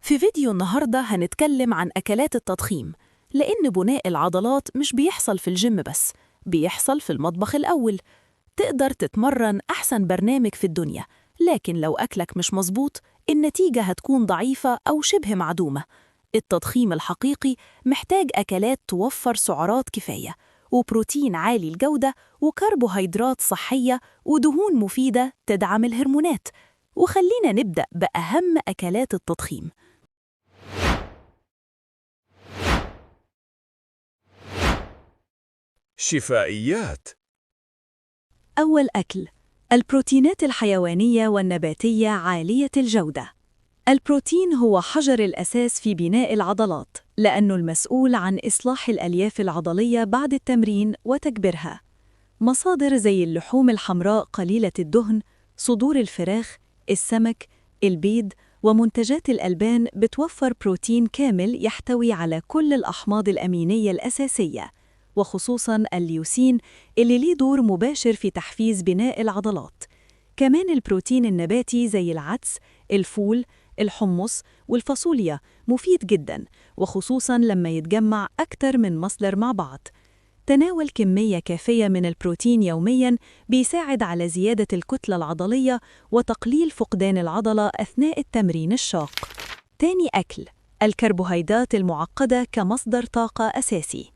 في فيديو النهاردة هنتكلم عن أكلات التضخيم، لأن بناء العضلات مش بيحصل في الجيم بس، بيحصل في المطبخ الأول. تقدر تتمرن أحسن برنامج في الدنيا، لكن لو أكلك مش مظبوط النتيجة هتكون ضعيفة أو شبه معدومة. التضخيم الحقيقي محتاج أكلات توفر سعرات كفاية، وبروتين عالي الجودة، وكربوهيدرات صحية، ودهون مفيدة تدعم الهرمونات. وخلينا نبدأ بأهم أكلات التضخيم. شفائيات. أول أكل: البروتينات الحيوانية والنباتية عالية الجودة. البروتين هو حجر الأساس في بناء العضلات، لأنه المسؤول عن إصلاح الألياف العضلية بعد التمرين وتكبيرها. مصادر زي اللحوم الحمراء قليلة الدهن، صدور الفراخ، السمك، البيض، ومنتجات الألبان بتوفر بروتين كامل يحتوي على كل الأحماض الأمينية الأساسية، وخصوصاً الليوسين اللي ليه دور مباشر في تحفيز بناء العضلات. كمان البروتين النباتي زي العدس، الفول، الحمص والفاصوليا مفيد جداً، وخصوصاً لما يتجمع أكتر من مصدر مع بعض. تناول كمية كافية من البروتين يومياً بيساعد على زيادة الكتلة العضلية وتقليل فقدان العضلة أثناء التمرين الشاق. تاني أكل: الكربوهيدرات المعقدة كمصدر طاقة أساسي.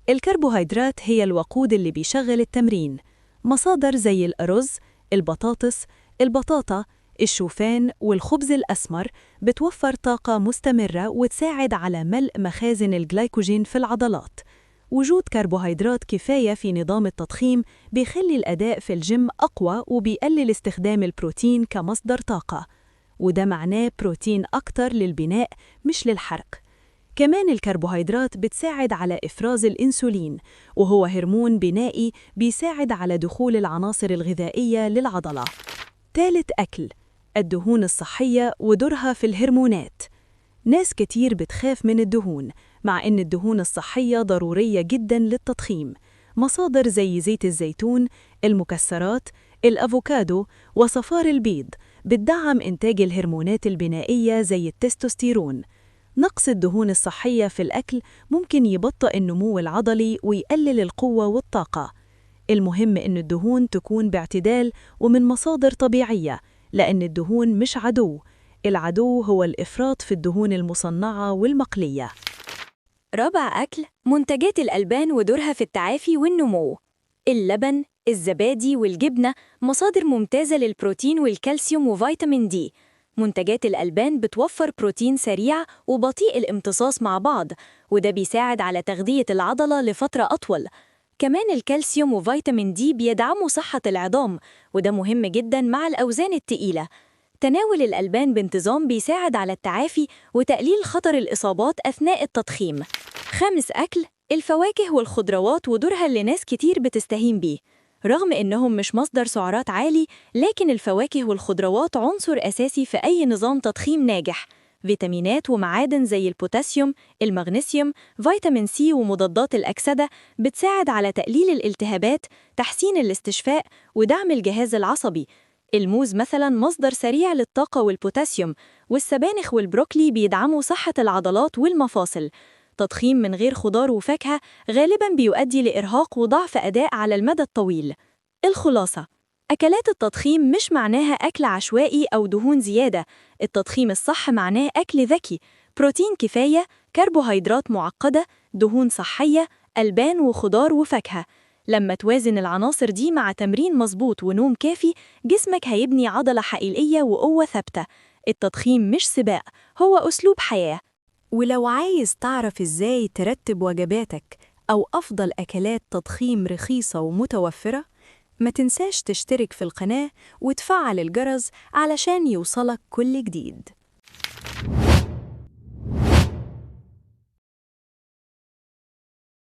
الكربوهيدرات هي الوقود اللي بيشغل التمرين. مصادر زي الأرز، البطاطس، البطاطا، الشوفان والخبز الأسمر بتوفر طاقة مستمرة وتساعد على ملء مخازن الجلايكوجين في العضلات. وجود كربوهيدرات كفاية في نظام التضخيم بيخلي الأداء في الجيم أقوى وبيقلل استخدام البروتين كمصدر طاقة، وده معناه بروتين أكتر للبناء مش للحرق. كمان الكربوهيدرات بتساعد على إفراز الإنسولين، وهو هرمون بنائي بيساعد على دخول العناصر الغذائية للعضلة. ثالث أكل: الدهون الصحية ودورها في الهرمونات. ناس كتير بتخاف من الدهون، مع إن الدهون الصحية ضرورية جداً للتضخيم. مصادر زي زيت الزيتون، المكسرات، الأفوكادو، وصفار البيض بتدعم إنتاج الهرمونات البنائية زي التستوستيرون. نقص الدهون الصحية في الأكل ممكن يبطئ النمو العضلي ويقلل القوة والطاقة. المهم إن الدهون تكون باعتدال ومن مصادر طبيعية، لأن الدهون مش عدو. العدو هو الإفراط في الدهون المصنعة والمقلية. رابع أكل: منتجات الألبان ودورها في التعافي والنمو. اللبن، الزبادي والجبنة مصادر ممتازة للبروتين والكالسيوم وفيتامين دي. منتجات الألبان بتوفر بروتين سريع وبطيء الامتصاص مع بعض، وده بيساعد على تغذية العضلة لفترة أطول. كمان الكالسيوم وفيتامين دي بيدعموا صحة العظام، وده مهم جداً مع الأوزان التقيلة. تناول الألبان بانتظام بيساعد على التعافي وتقليل خطر الإصابات أثناء التضخيم. خامس أكل: الفواكه والخضروات ودورها اللي ناس كتير بتستهين بيه. رغم إنهم مش مصدر سعرات عالي، لكن الفواكه والخضروات عنصر أساسي في أي نظام تضخيم ناجح. فيتامينات ومعادن زي البوتاسيوم، المغنيسيوم، فيتامين سي ومضادات الأكسدة بتساعد على تقليل الالتهابات، تحسين الاستشفاء، ودعم الجهاز العصبي. الموز مثلاً مصدر سريع للطاقة والبوتاسيوم، والسبانخ والبروكلي بيدعموا صحة العضلات والمفاصل. تضخيم من غير خضار وفاكهة غالباً بيؤدي لإرهاق وضعف أداء على المدى الطويل. الخلاصة: أكلات التضخيم مش معناها أكل عشوائي أو دهون زيادة. التضخيم الصح معناه أكل ذكي، بروتين كفاية، كربوهيدرات معقدة، دهون صحية، ألبان وخضار وفاكهة. لما توازن العناصر دي مع تمرين مظبوط ونوم كافي، جسمك هيبني عضلة حقيقية وقوة ثابتة. التضخيم مش سباق، هو أسلوب حياة. ولو عايز تعرف إزاي ترتب وجباتك أو أفضل أكلات تضخيم رخيصة ومتوفرة، ما تنساش تشترك في القناة وتفعل الجرس علشان يوصلك كل جديد.